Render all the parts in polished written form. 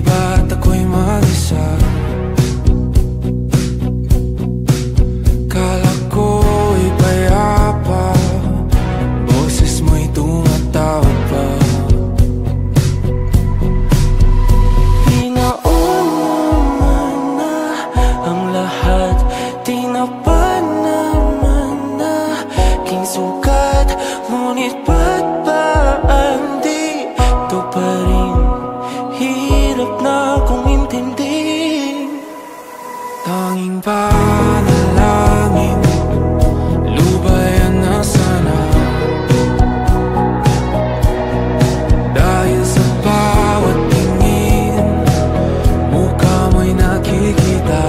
ba't ako'y mag-isa? Kala ko'y payapa, boses mo'y tumatawag pa. Pinauna na ang lahat, tinapan naman na king sukat. Ngunit ba't ba di ito pa rin? Hirap na kong intindihin. Tanging panalangin, lubayan na sana. Dahil sa bawat tingin, mukha mo'y nakikita.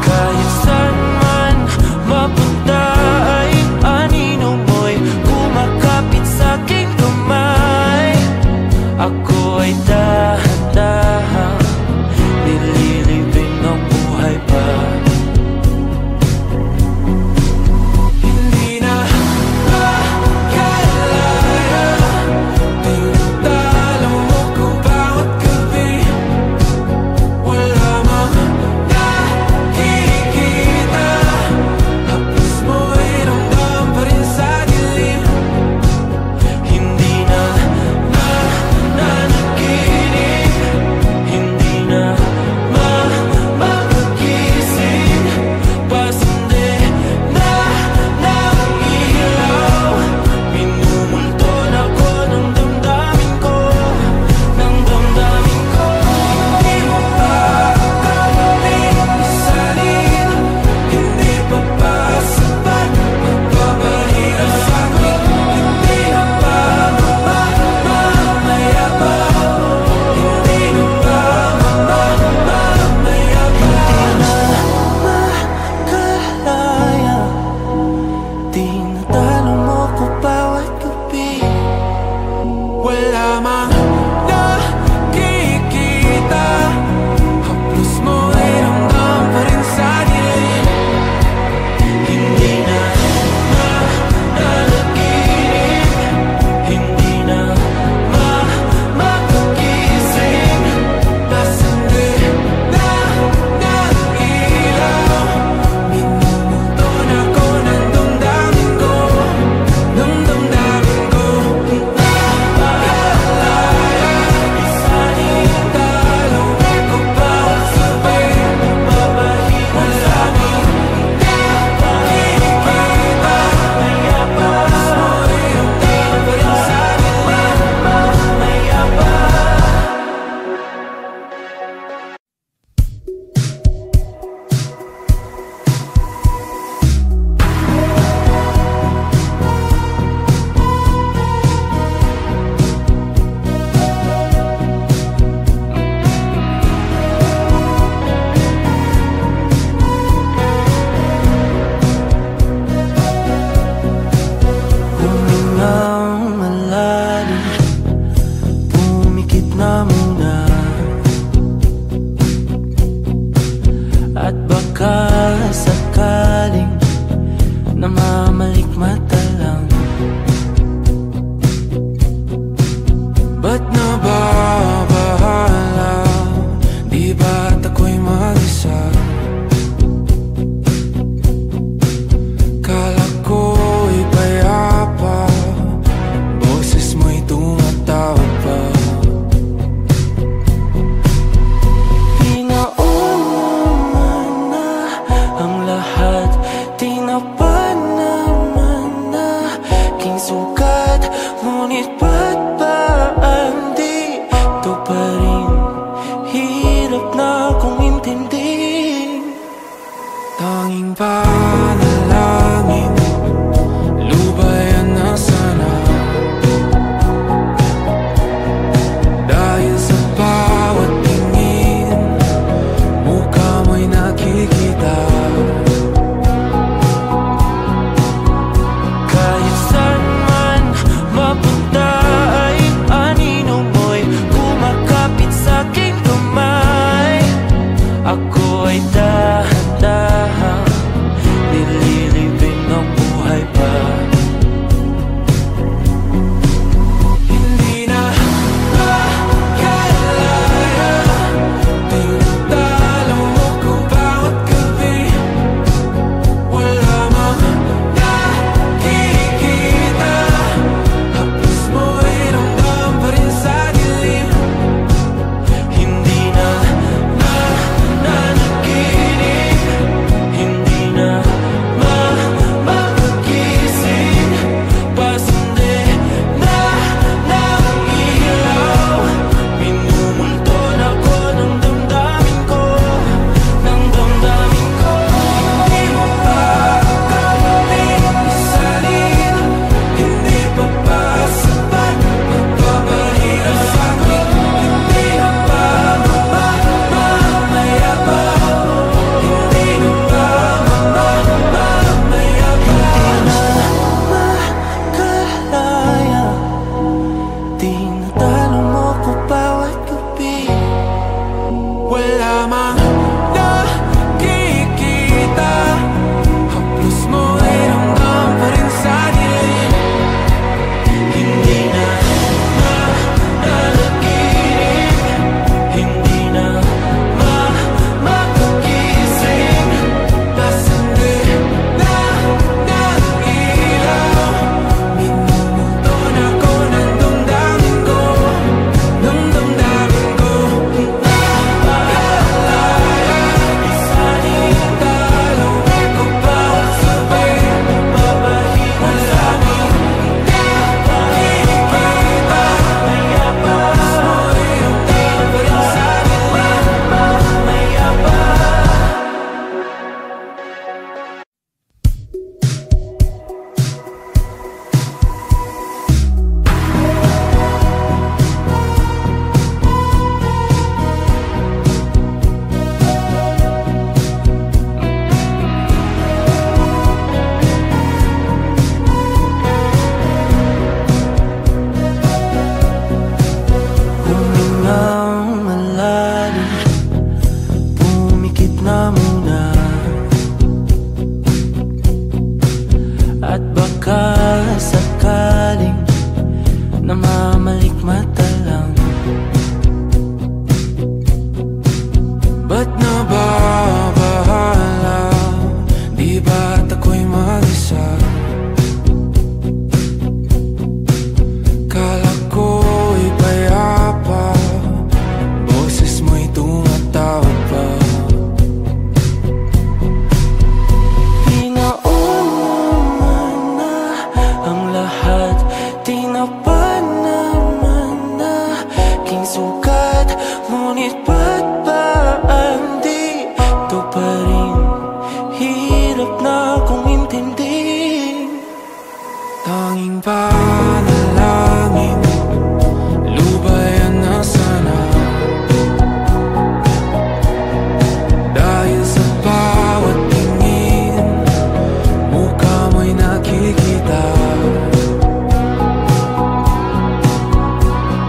Kahit saan man mapunta ay anino mo'y kumakapit sa'king kamay. Ako ay dahan-dahan nililibing ng buhay pa. Hindi na makalaya, tinatalo mo ko bawat gabi. Wala mang nakikita, haplos mo'y ramdam pa rin sa dilim. Hindi na nanaginip, hindi na makagising. Pasende na ng ilaw, minumulton ako ng damdamin ko, ng damdamin ko. Hindi mo pa kagaling isalin, hindi pa ba sapat magpapahirap sa'kin? Hindi na ba mamamaya pa? Hindi na ba mamamaya pa? Makalaya, tinatalo mo ko bawat gabi. Wala mang nakikita, haplos mo'y ramdam pa rin sa dilim. Hindi na nanaginip, hindi na makagising. Pasende na ng ilaw, minumulton ako ng damdamin ko, ng damdamin ko. Nakalaya, Isanin talo ko bawat sabi, babahimos wala mang nakikita, haplos mo'y ramdam pa rin sa dilim. mamaya pa. Humingang malalim, pumikit na muna, at baka sakaling namamalikmata lang. Ba't nababahala? Di ba't ako'y mag-isa? Kala ko'y payapa, boses mo'y tumatawag pa. Pinauna na ang lahat, tinapan naman na king sukat. Ngunit ba't ba di ito pa rin? Hirap na kong intindihin. Tanging panalangin, lubayan na sana. Dahil sa bawat tingin, mukha mo'y nakikita. Kahit saan man mapunta ay anino mo'y kumakapit sa'king kamay. Ako ay dahan-dahan Namamalikmata lang. Ba't nababahala? Di ba't ako'y mag-isa? Kala ko'y payapa, boses mo'y tumatawag pa. Pinauna na ang lahat, tinapan naman na king sukat. Ngunit ba't ba di ito pa rin? Hirap na kong intindihin. Tanging panalangin, lubayan na sana. Dahil sa bawat tingin, mukha mo'y nakikita.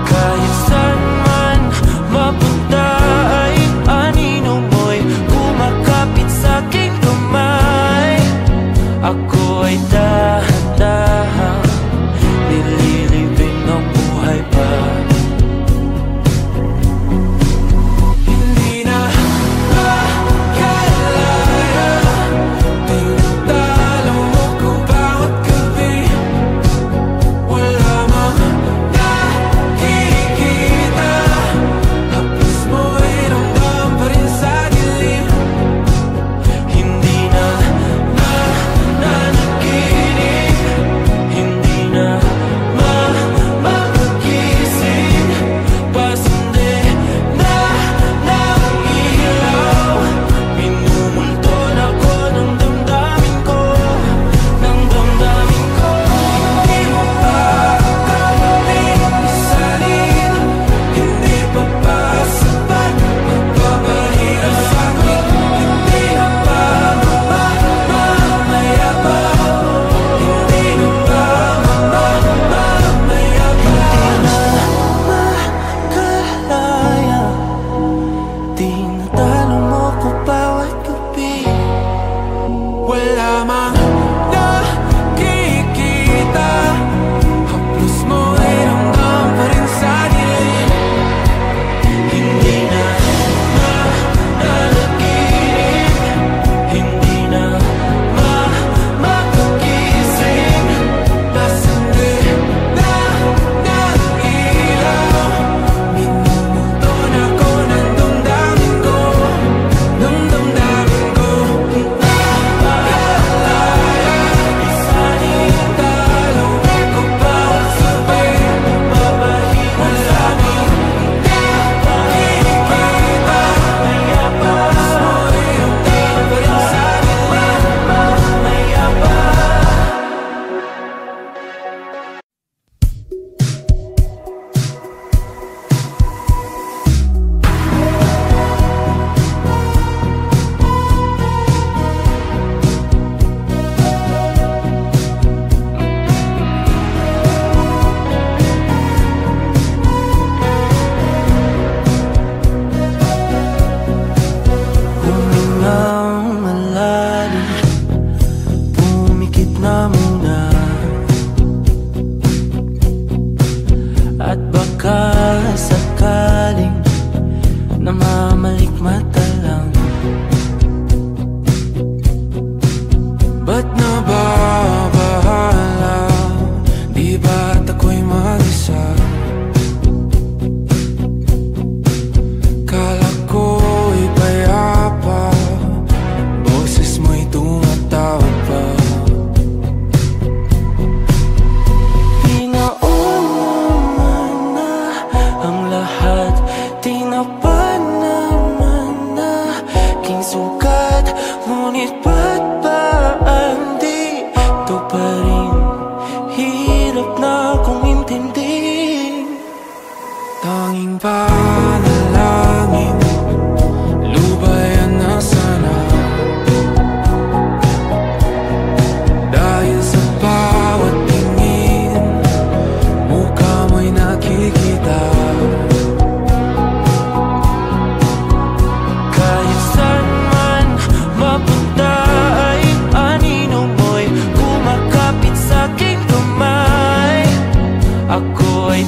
Kahit saan man mapunta ay anino mo'y kumakapit sa'king kamay. Ako ay dahan-dahan nililibing ng buhay pa. Hindi na makalaya, tinatalo mo ko bawat gabi. Wala mang nakikita, haplos mo'y ramdam pa rin sa dilim. Hindi na nanaginip, hindi na magising. Pasindi na ng ilaw, minumulton ako ng damdamin ko, ng damdamin ko. Di mo pa kami isalin, hindi pa ba sapat magpapahirap sa'kin? Hindi na ba mamamaya pa? Hindi na ba mamamaya pa? Makalaya, tinatalo mo ko bawat gabi. Wala mang nakikita, haplos mo'y ramdam pa rin sa dilim. Hindi na mananaginip, hindi na magising. Pasindi na ng ilaw, minumulton ako ng damdamin ko, ng damdamin ko. Nakalaya, isalin, talo ako bawat sabi. Mabahirap sa'kin, nakikita, maya pa. Mo'y ramdam pa rin sa dilim, maya pa. Humingang malalim, pumikit na muna. At baka sakaling namamalikmata lang. Ba't nababahala? Di ba't ako'y mag-isa? Kala ko'y payapa, boses mo'y tumatawag pa. Pinauna na ang lahat, tinapan naman na king sukat. Ngunit ba't ba di ito pa rin? Hirap na kong intindihin. Tanging panalangin, lubayan na sana. Dahil sa bawat tingin, mukha mo'y nakikita. Kahit saan man mapunta ay anino mo'y kumakapit sa'king kamay. Ako ay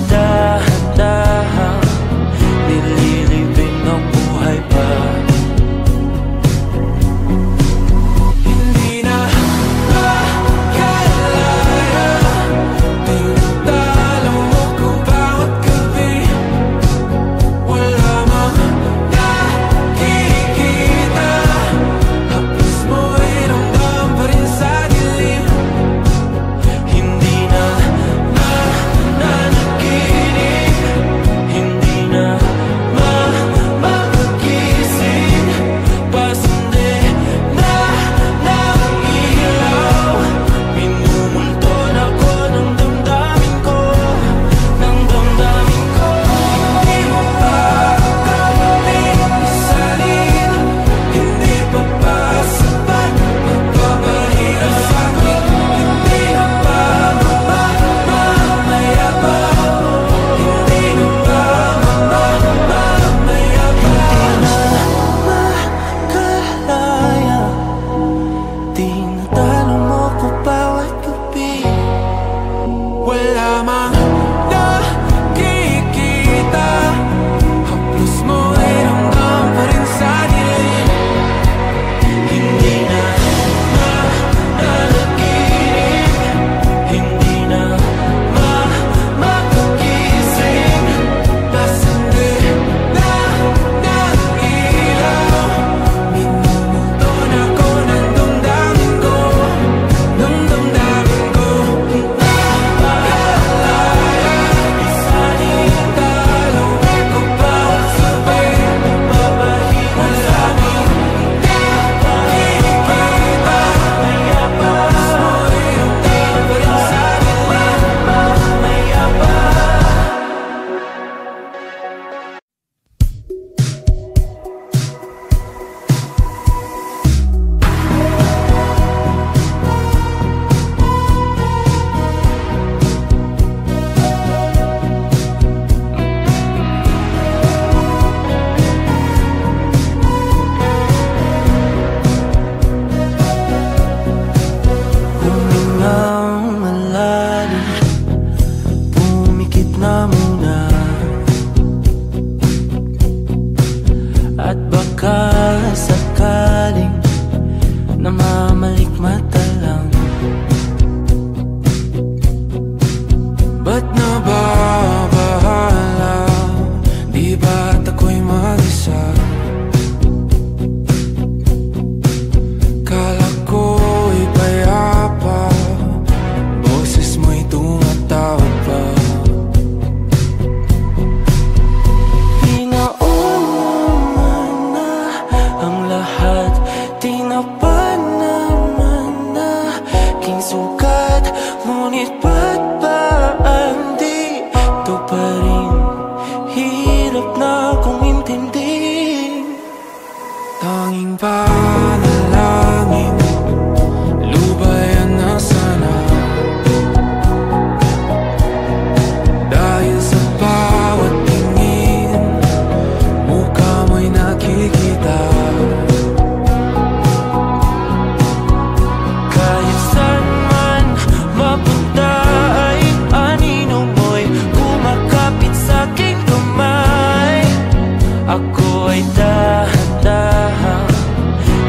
Tanging panalangin, lubayan na sana. Dahil sa bawat tingin, mukha mo'y nakikita. Kahit saan man mapunta ay anino mo'y kumakapit sa'king kamay. Ako ay dahan-dahan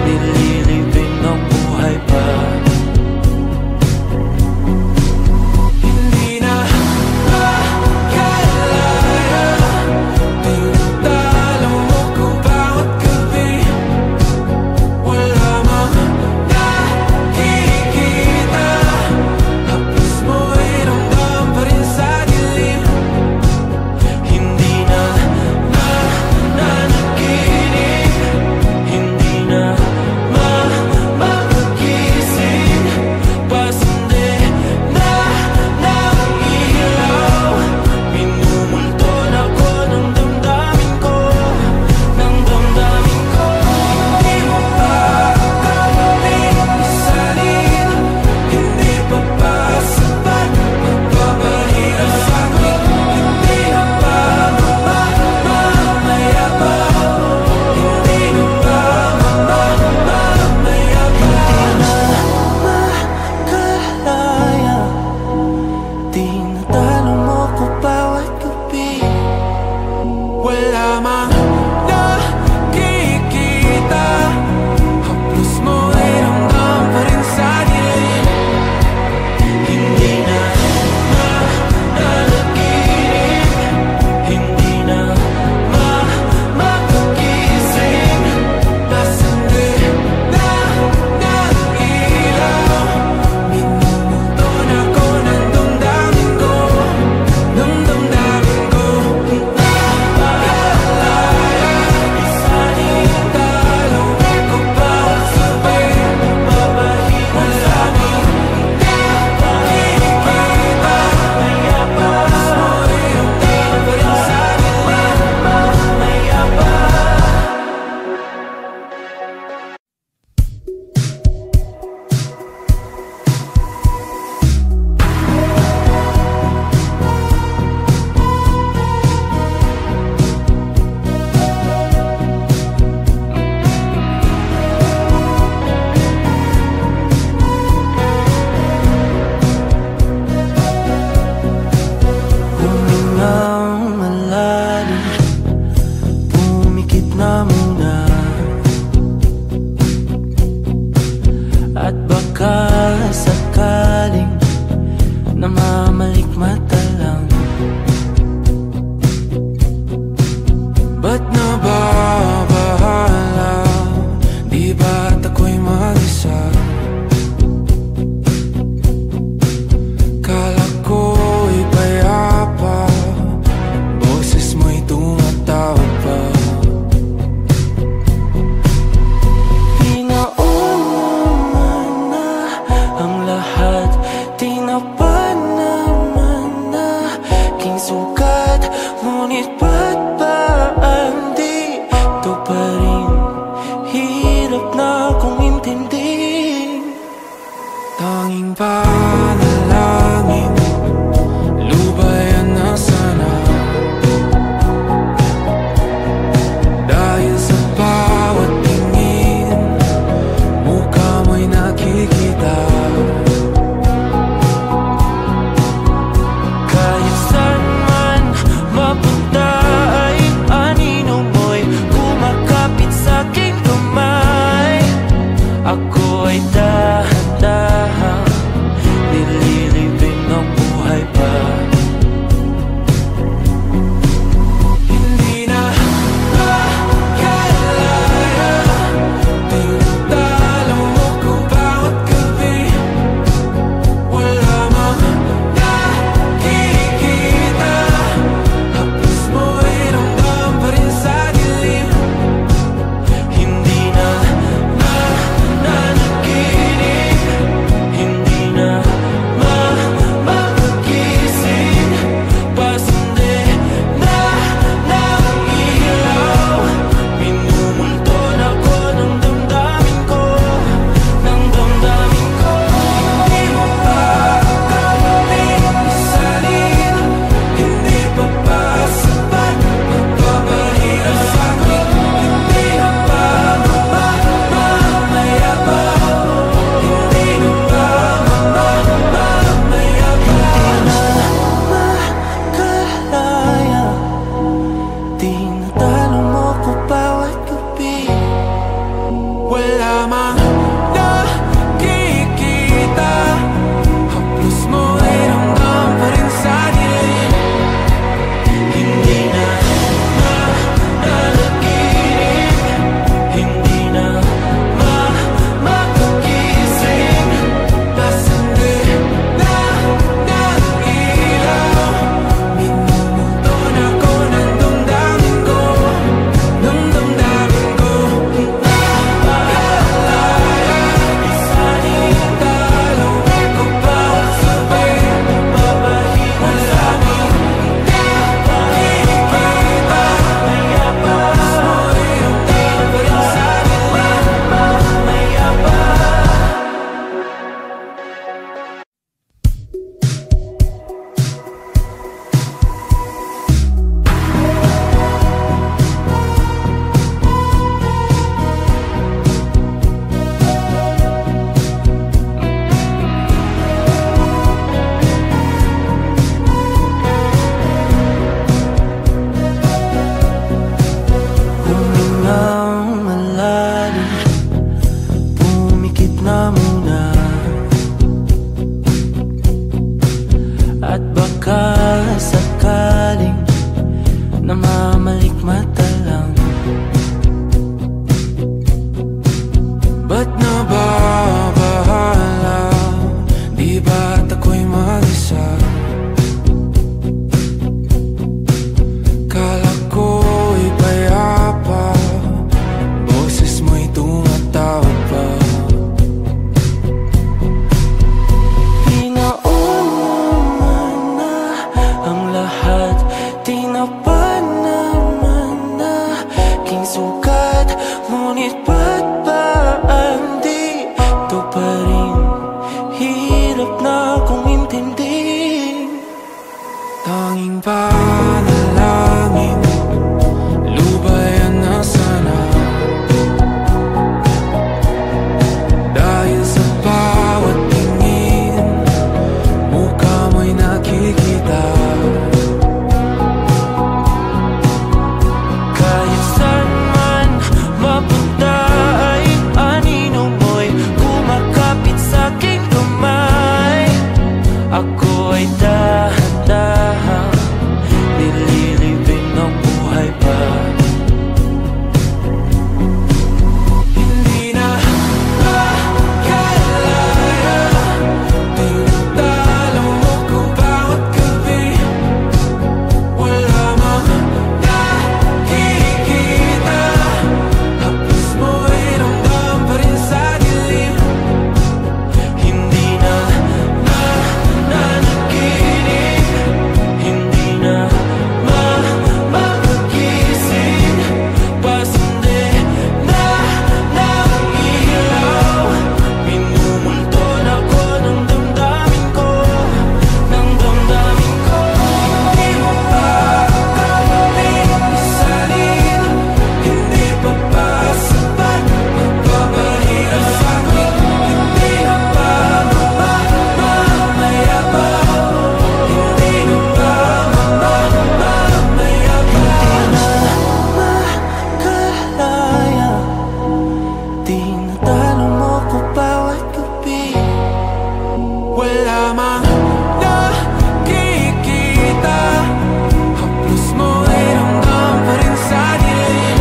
nililibing ng buhay pa. Hindi na makalaya, tinatalo mo ko bawat gabi. Wala mang nakikita, haplos mo'y ramdam pa rin sa dilim. Hindi na nanaginip, hindi na mapagising. Pasindi na ng ilaw, minumulton ako ng damdamin ko, ng damdamin ko. Hindi mo pa kami isalin, hindi pa ba sapat magpapahirap sa'kin? Hindi na ba mamamaya pa? Hindi na ba mamamaya pa? Makalaya, tinatalo mo ko bawat gabi. Wala mang nakikita, haplos mo'y ramdam pa rin sa dilim. Hindi na nanaginip, hindi na mapagising. Pasindi na ng ilaw, minumulton ako ng damdamin ko, ng damdamin ko. Nakalaya, isalin, talo ko bawat sabi, mapahirap sa'min. Nakikita, maya pa, mo'y ramdam pa rin sa dilim. Maya pa. Humingang malalim, pumikit na muna, at baka sakaling namamalikmata lang. Ba't nababahala? Di ba't ako'y mag-isa? Kala ko'y payapa, boses mo'y tumatawag pa. Pinauna na ang lahat, tinapan naman na king sukat. Ngunit ba't ba andito pa rin? Hirap na kong intindihin. Tanging panalangin, lubayan na sana. Dahil sa bawat tingin, mukha mo'y nakikita. Kahit saan man mapunta ay anino mo'y kumakapit sa'king kamay. Ako ay dahan-dahan namamalikmata lang. Ba't nababahala? Di ba't ako'y mag-isa? Kala ko'y payapa, boses mo'y tumatawag pa. Pinauna na ang lahat, tinapan naman na king sukat. Ngunit ba't ba di ito pa rin? Hirap na kong intindihin. Tanging panalangin, lubayan na sana. Dahil sa bawat tingin, mukha mo'y nakikita. Kahit saan man mapunta ay anino mo'y kumakapit sa'king kamay. Ako ay dahan-dahan nililibing ng buhay pa. Hindi na makalaya, tinatalo mo ko bawat gabi. Wala mang nakikita, hapos mo'y ramdam pa rin sa dilim. Hindi na nananaginip, hindi na makagising. Pasindi na ng ilaw, minumulton ako ng damdamin ko, ng damdamin ko. Hindi mo pa kami isalin, hindi pa ba sapat magpapahirap sa'kin? Hindi na ba mamamaya pa? Hindi na ba mamamaya pa? Makalaya, tinatalo mo ko bawat gabi. Wala mang nakikita, haplos mo ay ramdam pa rin sa dilim.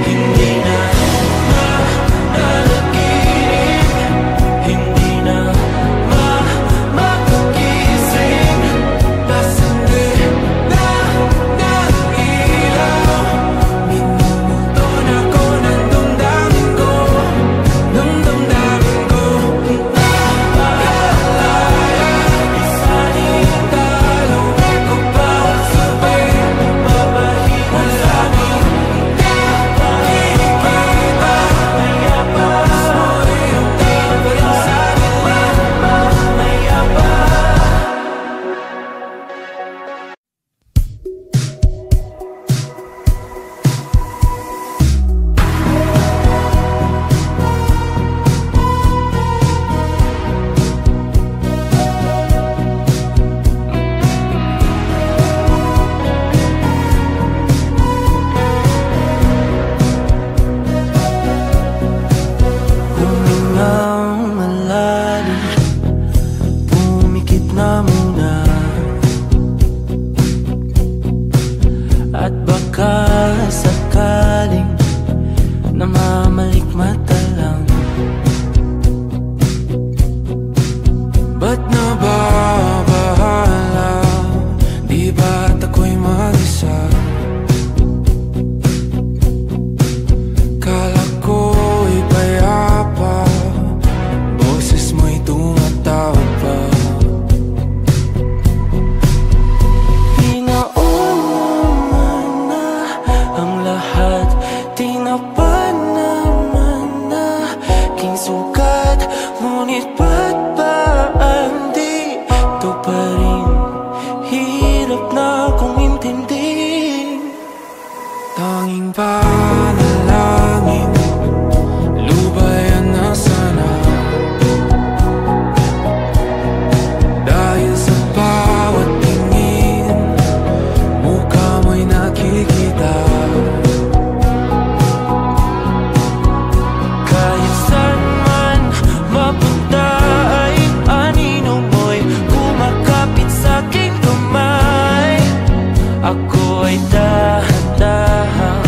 Hindi na nananaginip, hindi na makagising. Pasindi na ng ilaw, minumulton ako ng damdamin ko, ng damdamin ko. Nakalaya, isalin talo ko bawat sabi, mapahirap sa'kin. Nakikita, maya pa, mo'y ramdam pa rin sa dilim. Maya pa. Humingang malalim, pumikit na muna. At baka sakaling namamalikmata lang. Ba't nababahala? Di ba't ako'y mag-isa? Kala ko'y payapa, boses mo'y tumatawag pa. Pinauna na ang lahat, tinapan naman ako ay dahan-dahan